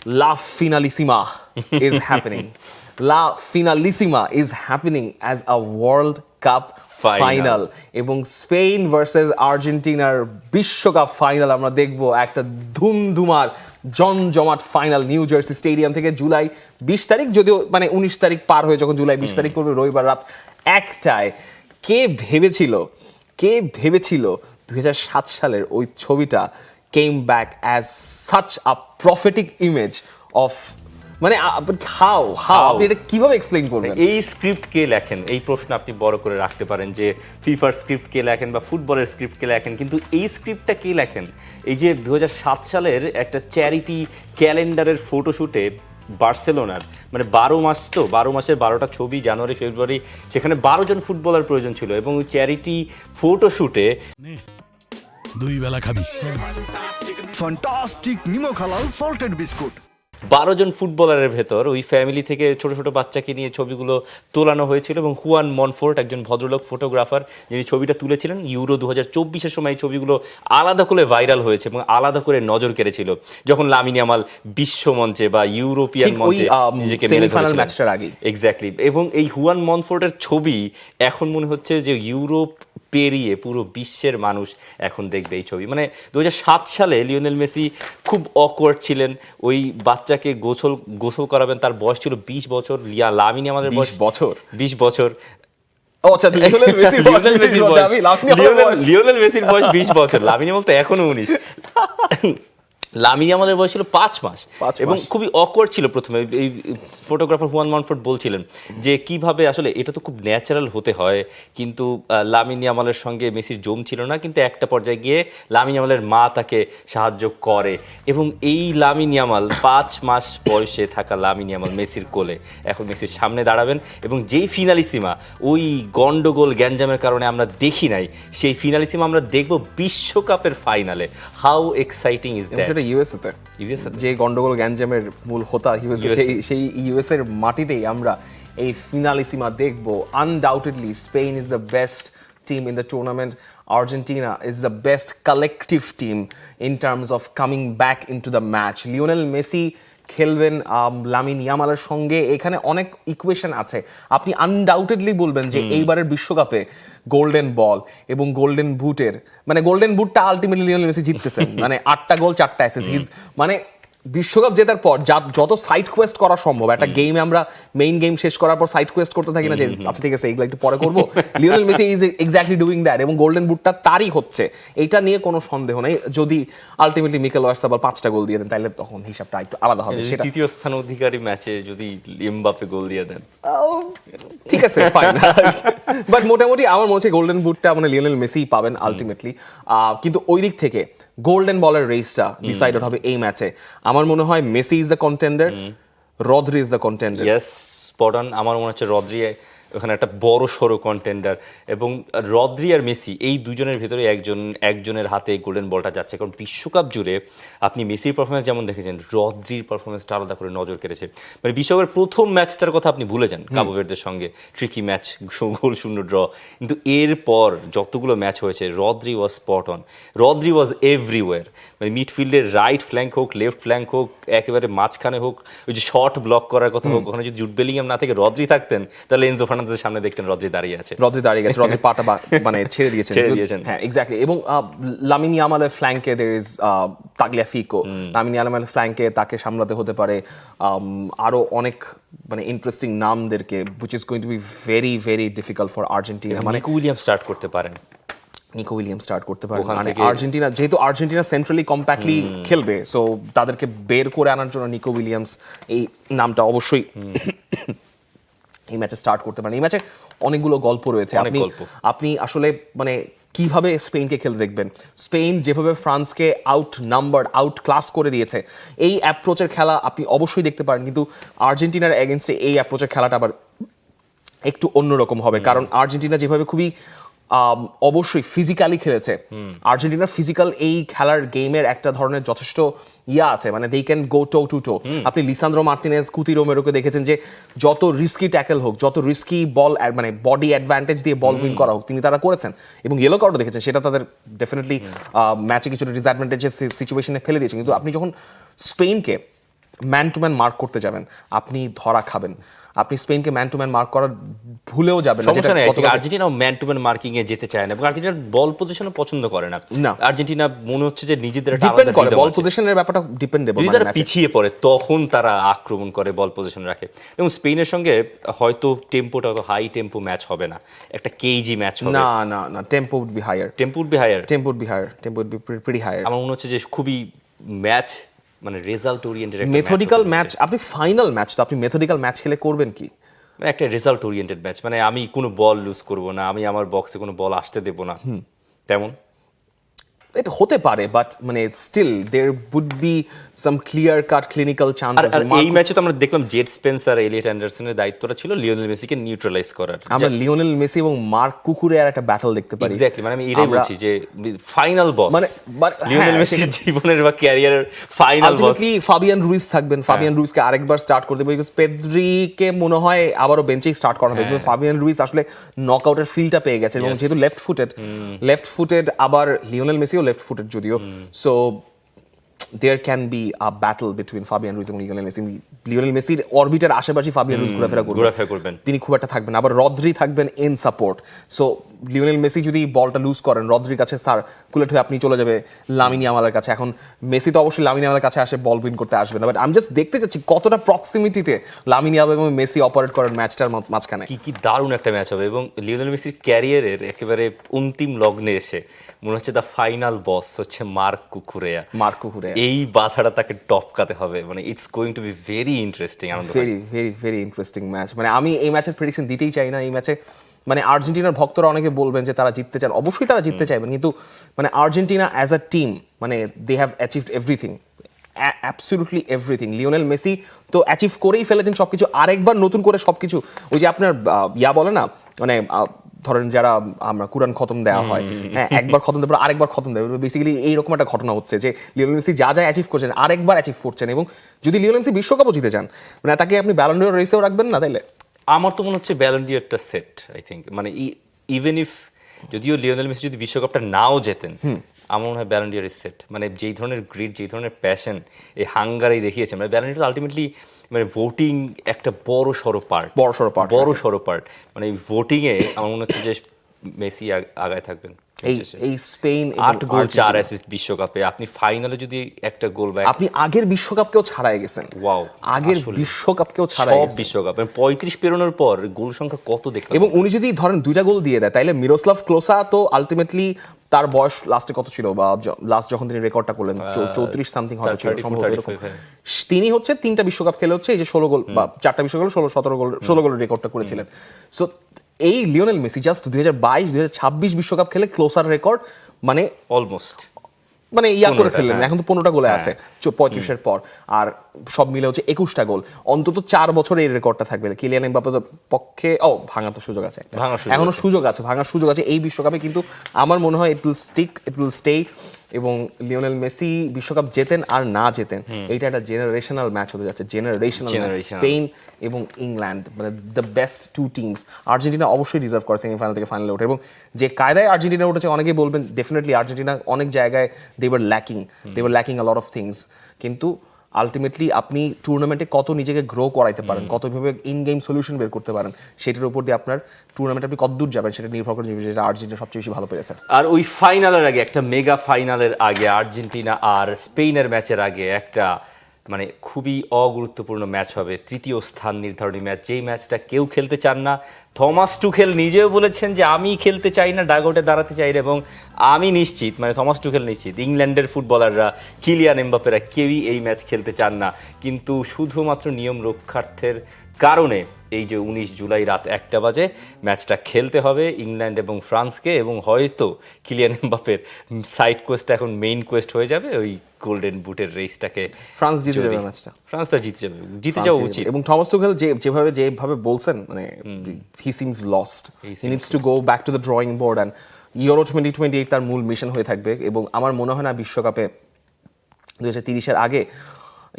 La Finalissima is happening. La Finalissima is happening as a World Cup final এবং Spain versus আর্জেন্টিনার বিশ্বকাপ final আমরা দেখব একটা ধুমধুমার জমজমাট ফাইনাল নিউ জার্সি স্টেডিয়াম থেকে জুলাই 20 তারিখ, যদিও মানে 19 তারিখ পার হয়ে যখন জুলাই 20 তারিখ পড়বে রবিবার রাত 1টায়। কে ভেবেছিল 2007 সালের ওই ছবিটা came back as such a prophetic image of, মানে হাউ আপনি এটা কিভাবে এক্সপ্লেইন করবেন? এই স্ক্রিপ্ট কে লেখেন, এই প্রশ্ন আপনি বড় করে রাখতে পারেন যে ফিফার স্ক্রিপ্ট কে লেখেন বা ফুটবলের স্ক্রিপ্ট কে লেখেন, কিন্তু এই স্ক্রিপ্টটা কে লেখেন? এই যে 2007 সালের একটা চ্যারিটি ক্যালেন্ডারের ফটোশুটে বার্সেলোনার, মানে 12 মাস, তো 12 মাসের 12টা ছবি, জানুয়ারি ফেব্রুয়ারি, সেখানে 12 জন ফুটবলার প্রয়োজন ছিল এবং ওই চ্যারিটি ফটোশুটে 2 বেলা খাবি ফ্যান্টাস্টিক নিমো খালাল সল্টেড বিস্কুট 12 জন ফুটবলারের ভেতর ওই ফ্যামিলি থেকে ছোট ছোট বাচ্চাকে নিয়ে ছবিগুলো তোলানো হয়েছিল এবং হুয়ান মনফোর্ট একজন ভদ্রলোক ফটোগ্রাফার যিনি ছবিটা তুলেছিলেন, ইউরো 2024-এর সময় এই ছবিগুলো আলাদা করে ভাইরাল হয়েছে এবং আলাদা করে নজর কেড়েছিল যখন লামিন ইয়ামাল বিশ্ব মঞ্চে বা ইউরোপিয়ান মঞ্চে নিজেকে মেলে ধরেছিলেন। এক্স্যাক্টলি। এবং এই হুয়ান মনফোর্টের ছবি এখন মনে হচ্ছে যে ইউরোপ পেরিয়ে পুরো বিশ্বের মানুষ এখন দেখবে এই ছবি। মানে 2007 সালে লিওনেল মেসি খুব অকওয়ার্ড ছিলেন, ওই বাচ্চাকে গোসল করাবেন, তার বয়স ছিল 20 বছর, লামিন আমাদের বয়স 20 বছর। লিওনেল মেসির বয়স 20 বছর, লামিন ইয়ামাল তো এখনো 19। লামিন আমাদের বয়স ছিল 5 মাস এবং খুবই অকওয়ার্ড ছিল প্রথমে। এই ফটোগ্রাফার হুয়ান মনফোর্ট বলছিলেন যে কিভাবে আসলে এটা তো খুব ন্যাচারাল হতে হয়, কিন্তু লামিন ইয়ামালের সঙ্গে মেসির জম ছিল না, কিন্তু একটা পর্যায়ে গিয়ে লামিন ইয়ামালের মা তাকে সাহায্য করে এবং এই লামিন ইয়ামাল 5 মাস বয়সে থাকা লামিন ইয়ামাল মেসির কোলে এখন মেসির সামনে দাঁড়াবেন এবং যেই ফিনালিসিমা ওই গন্ডগোল গ্যাঞ্জামের কারণে আমরা দেখি নাই, সেই ফিনালিসিমা আমরা দেখব বিশ্বকাপের ফাইনালে। How exciting is that! ইউএসএতে যে গন্ডগোল গ্যাঞ্জামের মূল হোতা সেই ইউএস এর মাটিতেই আমরা এই ফিনালিসিমা দেখব। Undoubtedly Spain is the best team in the tournament, Argentina is the best collective team in terms of coming back into the match. Lionel Messi খেলবেন লামিন ইয়ামালের সঙ্গে, এখানে অনেক ইকুয়েশন আছে। আপনি আনডাউটেডলি বলবেন যে এইবারের বিশ্বকাপে গোল্ডেন বল এবং গোল্ডেন বুটের, মানে গোল্ডেন বুটটা আলটিমেটলি লিওনেল মেসি জিততেছেন, মানে 8টা গোল 4টা অ্যাসিস্ট। মানে বিশ্বকাপ জেতার পর যত সাইড কোয়েস্ট করা সম্ভব একটা গেমে, আমরা মেইন গেম শেষ করার পর সাইড কোয়েস্ট করতে থাকি না যে আচ্ছা ঠিক আছে এগুলো একটু পরে করবো, Lionel Messi is exactly doing that এবং গোল্ডেন বুটটা তারই হচ্ছে, এটা নিয়ে কোনো সন্দেহ নেই। যদি আলটিমেটলি মিকেল ওয়ারসাবাল 5টা গোল দিয়ে দেন তাহলে তখন হিসাবটা একটু আলাদা হবে। সেটা তৃতীয় স্থান অধিকারী ম্যাচে যদি এমবাপ্পে গোল দিয়ে দেন ঠিক আছে ফাইন, বাট মোটামুটি আমার মনে হচ্ছে গোল্ডেন বুটটা মানে লিওনেল মেসি পাবেন আলটিমেটলি। কিন্তু ওই দিক থেকে গোল্ডেন বলের রেসটা ডিসাইডেড হবে এই ম্যাচে। আমার মনে হয় Messi is the contender, Rodri is the contender. Yes, spot on. আমার মনে হচ্ছে রদ্রি ওখানে একটা বড় সড়ো কন্টেন্ডার এবং রদ্রি আর মেসি এই দুজনের ভেতরে একজনের হাতে গোল্ডেন বলটা যাচ্ছে, কারণ বিশ্বকাপ জুড়ে আপনি মেসির পারফরমেন্স যেমন দেখেছেন, রদ্রির পারফরমেন্সটা আলাদা করে নজর কেড়েছে। মানে বিশ্বকাপের প্রথম ম্যাচটার কথা আপনি ভুলে যান, কাবো ভের্দের সঙ্গে ট্রিকি ম্যাচ, গোল শূন্য ড্র, কিন্তু এরপর যতগুলো ম্যাচ হয়েছে Rodri was spot on, Rodri was everywhere. মানে মিডফিল্ডের রাইট ফ্ল্যাঙ্ক হোক, লেফট ফ্ল্যাঙ্ক হোক, একেবারে মাঝখানে হোক, ওই যে শর্ট ব্লক করার কথা হোক, ওখানে যদি জুড বেলিংহাম না থেকে রদ্রি থাকতেন তাহলে এনজো ফার্নান্দেজের সামনে দেখতেন রদ্রি দাঁড়িয়ে গেছে, রদ্রি পাটা মানে ছেড়ে দিয়েছেন। হ্যাঁ এক্স্যাক্টলি। এবং লামিন ইয়ামালের ফ্ল্যাঙ্কে দের ইজ তাগলিয়াফিকো, লামিন ইয়ামালের ফ্ল্যাঙ্কে তাকে সামলাতে হতে পারে আরো অনেক মানে ইন্টারেস্টিং নামদেরকে, which is going to be very very difficult for Argentina। মানে নিকো উইলিয়ামস স্টার্ট করতে পারেন, মানে আর্জেন্টিনা যেহেতু আর্জেন্টিনা সেন্ট্রালি কম্প্যাক্টলি খেলবে, সো তাদেরকে বের করে আনার জন্য নিকো উইলিয়ামস এই নামটা অবশ্যই এই ম্যাচে স্টার্ট করতে পারেন। এই ম্যাচে অনেকগুলো গল্প রয়েছে, আপনি আসলে মানে কিভাবে স্পেনকে খেলতে দেখবেন। স্পেন যেভাবে ফ্রান্সকে আউট ক্লাস করে দিয়েছে, এই অ্যাপ্রোচের খেলা আপনি অবশ্যই দেখতে পারেন, কিন্তু আর্জেন্টিনার এগেনস্টে এই অ্যাপ্রোচের খেলাটা আবার একটু অন্যরকম হবে, কারণ আর্জেন্টিনা যেভাবে খুবই অবশ্যই ফিজিক্যালি খেলেছে, আর্জেন্টিনার ফিজিক্যাল এই খেলার গেমের একটা ধরনের যথেষ্ট আছে, মানে they can go to two টো। আপনি লিসান্দ্রো মার্তিনেজ, কুতি রোমেরোকে দেখেছেন যে যত রিস্কি ট্যাকেল হোক, যত রিস্কি বল মানে বডি অ্যাডভান্টেজ দিয়ে বল উইন করা হোক, তিনি তারা করেছেন এবং ইয়েলো কার্ডও দেখেছেন, সেটা তাদের ডেফিনেটলি ম্যাচে কিছুটা ডিসঅ্যাডভান্টেজের সিচুয়েশনে ফেলে দিয়েছে। কিন্তু আপনি যখন স্পেনকে ম্যান টু ম্যান মার্ক করতে যাবেন, আপনি ধরা খাবেন। আপনি স্পেনকে ম্যান টু ম্যান মার্ক করার ভুলেও যাবেন না। সমস্যা নেই, আর্জেন্টিনাও ম্যান টু ম্যান মার্কিং এ যেতে চায় না এবং আর্জেন্টিনার বল পজিশনও পছন্দ করে না। আর্জেন্টিনা মনে হচ্ছে যে নিজেদের একটা ডিপেন্ড আলাদা করে, rhythm বল আছে। পজিশনের ব্যাপারটা ডিপেন্ডেবল। যদি তারা পিছিয়ে পড়ে তখন তারা আক্রমণ করে, বল পজিশন রাখে। এবং স্পেনের সঙ্গে হয়তো টেম্পোটা অত হাই টেম্পো ম্যাচ হবে না, একটা কেজি ম্যাচ হবে। না না না, tempo would be higher, tempo would be higher, tempo would be higher, tempo would be pretty higher. আমার মনে হচ্ছে যে খুবই ম্যাচ মানে রেজাল্ট ওরিয়েন্টেড, মেথডিক্যাল ম্যাচ। আপনি ফাইনাল ম্যাচ তো আপনি মেথডিক্যাল ম্যাচ খেলে করবেন কি? একটা রেজাল্ট ওরিয়েন্টেড ম্যাচ, মানে আমি কোনো বল লুজ করব না, আমি আমার বক্সে কোনো বল আসতে দেব না, তেমন এটা হতে পারে, বাট মানে still there would be some clear cut clinical chances. আর এই ম্যাচে তো আমরা দেখলাম জেড স্পেন্সার, এলিয়ট অ্যান্ডারসনের দায়িত্বটা ছিল লিওনেল মেসিকে নিউট্রালাইজ করার। আমরা লিওনেল মেসি এবং মার্ক কুকুরের একটা ব্যাটল দেখতে পারি। এক্স্যাক্টলি, মানে আমি এটাই বলছি যে ফাইনাল বস মানে লিওনেল মেসির জীবনের বা ক্যারিয়ারের ফাইনাল বস। আলটিমেটলি ফাবিয়ান রুইস থাকবেন। ফাবিয়ান রুইসকে আরেকবার স্টার্ট করে দেবে, বিকজ পেদ্রিকে মনে হয় আবারও বেঞ্চেই স্টার্ট করানো হবে। কিন্তু ফাবিয়ান রুইস আসলে নকআউটের ফিলটা পেয়ে গেছে এবং যেহেতু লেফট ফুটেড, আবার লিওনেল মেসিও লেফট ফুটেড যদিও, so there can be a battle between Fabian Ruiz এবং লিওনেল মেসি। লিওনেল মেসির অরবিটার আশেপাশে ফাবিয়ান রুইজ ঘোরাফেরা করবেন, তিনি খুব একটা থাকবেন। আবার রদ্রি থাকবেন in support. So Lionel Messi যদি বলটা লুজ করেন, রদ্রির কাছে সার্কুলেট হয়ে আপনি চলে যাবে লামিন ইয়ামালের কাছে। এখন মেসি তো অবশ্যই লামিন ইয়ামালের কাছে আসে বল উইন করতে আসবে না, বাট আমি জাস্ট দেখতে চাচ্ছি কতটা প্রক্সিমিটিতে লামিন ইয়ামাল এবং মেসি অপারেট করেন ম্যাচটার মাঝখানে। কি দারুণ একটা ম্যাচ হবে। এবং লিওনেল মেসির ক্যারিয়ারের একেবারে অন্তিম লগ্নে এসে মনে হচ্ছে দ্য ফাইনাল বস হচ্ছে মার্ক কুকুরেয়া। এই বাধাটা তাকে টপকাতে হবে, মানে it's going to be very interesting. Very very very interesting match. মানে আমি এই ম্যাচের প্রেডিকশন দিতেই চাই না। এই ম্যাচে মানে আর্জেন্টিনার ভক্তরা অনেকে বলবেন যে তারা জিততে চান, অবশ্যই তারা জিততে চাইবেন, কিন্তু মানে আর্জেন্টিনা অ্যাজ আ টিম মানে they have achieved everything, absolutely everything. Lionel Messi তো অ্যাচিভ করেই ফেলেছেন সবকিছু, আরেকবার নতুন করে সবকিছু। ওই যে আপনার বলে না, মানে ধরেন যারা আমরা কুরআন খতম দেওয়া হয়, হ্যাঁ, একবার খতম দেওয়ার আরেকবার খতম দেওয়া, বেসিক্যালি এইরকম একটা ঘটনা হচ্ছে যে লিওনেল মেসি যা যা অ্যাচিভ করছেন আরেকবার অ্যাচিভ করছেন। এবং যদি লিওনেল মেসি বিশ্বকাপও জিতে যান, মানে তাকে আপনি ব্যালন ড'র রেসেও রাখবেন না তাইলে? আমার তো মনে হচ্ছে ব্যালন ডি একটা সেট, আই থিঙ্ক। মানে ইভেন ইফ যদিও লিওনেল মেসি যদি বিশ্বকাপটা নাও জেতেন, আমার মনে হয় ব্যালন ডি সেট। মানে যেই ধরনের গ্রিড, যেই ধরনের প্যাশন এই হাঙ্গারি দেখিয়েছে, মানে ব্যালন ডি আলটিমেটলি মানে ভোটিং একটা বড় সড়ো পার্ট। মানে ভোটিং এ আমার মনে হচ্ছে যে মেসি আগায় থাকবেন। এই স্পেন 8 গোল 4 অ্যাসিস্ট বিশ্বকাপে, আপনি ফাইনালে যদি একটা গোল বা আপনি আগের বিশ্বকাপকেও ছাড়াই গেছেন। ওয়াও, আগের বিশ্বকাপকেও ছাড়াই সব বিশ্বকাপ 35 পেরোনোর পর গোল সংখ্যা কত দেখলাম। এবং উনি যদি ধরেন 2টা গোল দিয়ে দেয়, তাইলে মিরোস্লাভ ক্লোসা তো আলটিমেটলি তার বয়স লাস্টে কত ছিল, বা লাস্ট যখন তিনি রেকর্ডটা করলেন 34 সামথিং হয়তো ছিল সম্ভবত এরকম। তিনি হচ্ছে 3টা বিশ্বকাপ খেলে হচ্ছে এই যে 16 গোল বা 4টা বিশ্বকাপ 16 গোলের রেকর্ডটা করেছিলেন। সো এই লিওনেল মেসি জাস্ট 2022-2026 বিশ্বকাপ খেলে ক্লোসার রেকর্ড মানে অলমোস্ট মানে করে ফেললেন। এখন তো 15টা গোলে আছে 35-এর পর, আর সব মিলে হচ্ছে 21টা গোল। অন্তত 4 বছরে এই রেকর্ডটা থাকবে। কিলিয়ান এমবাপ্পের পক্ষে ভাঙার তো সুযোগ আছে, এখনো ভাঙার সুযোগ আছে এই বিশ্বকাপে। কিন্তু আমার মনে হয় ইট উইল স্টে। এবং লিওনেল মেসি বিশ্বকাপ জেতেন আর না জেতেন, এইটা একটা জেনারেশনাল ম্যাচ হতে যাচ্ছে। জেনারেশনাল স্পেন এবং ইংল্যান্ড, মানে দ্য বেস্ট 2 টিমস। আর্জেন্টিনা অবশ্যই ডিজার্ভ করে সেমিফাইনাল থেকে ফাইনালে ওঠে, এবং যে কায়দায় আর্জেন্টিনা উঠেছে অনেকেই বলবেন ডেফিনেটলি আর্জেন্টিনা অনেক জায়গায় they were lacking a lot of things. কিন্তু আলটিমেটলি আপনি টুর্নামেন্টে কত নিজেকে গ্রো করাইতে পারেন, কতভাবে ইন গেম সলিউশন বের করতে পারেন, সেটার উপর দিয়ে আপনার টুর্নামেন্টে আপনি কত দূর যাবেন সেটা নির্ভর করে, যেটা আর্জেন্টিনা সবচেয়ে বেশি ভালো পেরেছে। আর ওই ফাইনালের আগে, একটা মেগা ফাইনালের আগে, আর্জেন্টিনা আর স্পেনের ম্যাচের আগে একটা মানে খুবই অগুরুত্বপূর্ণ ম্যাচ হবে, তৃতীয় স্থান নির্ধারণী ম্যাচ, যেই ম্যাচটা কেউ খেলতে চান না। থমাস টুখেল নিজেও বলেছেন যে আমি খেলতে চাই না, ডাগআউটে দাঁড়াতে চাই না, এবং আমি নিশ্চিত, মানে থমাস টুখেল নিশ্চিত ইংল্যান্ডের ফুটবলাররা, কিলিয়ান এমবাপ্পেরা কেউই এই ম্যাচ খেলতে চান না। কিন্তু শুধুমাত্র নিয়ম রক্ষার্থের কারণে এই যে 19 জুলাই রাত 1টা বাজে ম্যাচটা খেলতে হবে ইংল্যান্ড এবং ফ্রান্সকে, এবং হয়তো কিলিয়ান এমবাপ্পের সাইড কোয়েস্টটা এখন মেইন কোয়েস্ট হয়ে যাবে, ওই গোল্ডেন বুটের রেসটাকে ফ্রান্স জিতে যাবে ম্যাচটা। ফ্রান্সটা জিতে যাওয়া উচিত। এবং থমাস টুখেল যেভাবে বলছেন, মানে he seems lost, he needs to go back to the drawing board, and euro 2028 তার মূল মিশন হয়ে থাকবে। এবং আমার মনে হয় না বিশ্বকাপে 2030-এর আগে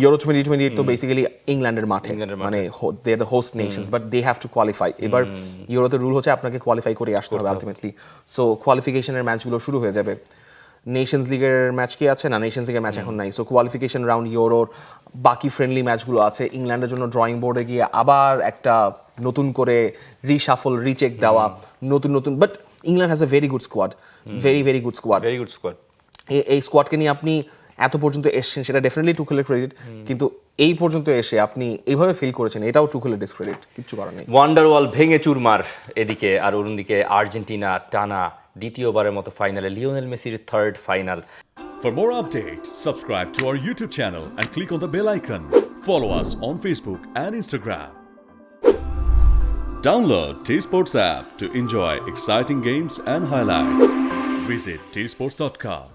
ইউরো 2028 তো বেসিক্যালি ইংল্যান্ডের মাঠে, মানে they are the host nations, but they have to qualify. এবার ইউরোতে রুল হচ্ছে আপনাকে কোয়ালিফাই করে আসতে হবে আলটিমেটলি। সো কোয়ালিফিকেশনের ম্যাচগুলো শুরু হয়ে যাবে। নেশনস লিগের ম্যাচ কি আছে না, নেশনস লিগের ম্যাচ এখন নাই, সো কোয়ালিফিকেশন রাউন্ড ইউরোর বাকি ফ্রেন্ডলি ম্যাচগুলো আছে, ইংল্যান্ডের জন্য ড্রয়িং বোর্ডে গিয়ে আবার একটা নতুন করে রিশাফল রিচেক দেওয়া, নতুন but England has a very good squad, very good squad. Very good squad. এই স্কোয়াডকে নিয়ে আপনি এত পর্যন্ত এসেছেন, সেটা ডেফিনেটলি টুখেলের ক্রেডিট, কিন্তু এই পর্যন্ত এসে আপনি এইভাবে ফিল করেছেন, এটাও টুখেলের ডিসক্রেডিট, কিচ্ছু করার নেই। ওয়ান্ডারওয়াল ভেঙে চুরমার এদিকে, আর অন্যদিকে আর্জেন্টিনা টানা দ্বিতীয়বারের মতো ফাইনালে, লিওনেল মেসির third final. For more updates, subscribe to our YouTube channel and click on the bell icon. Follow us on Facebook and Instagram. Download T-Sports app to enjoy exciting games and highlights. Visit tsports.com.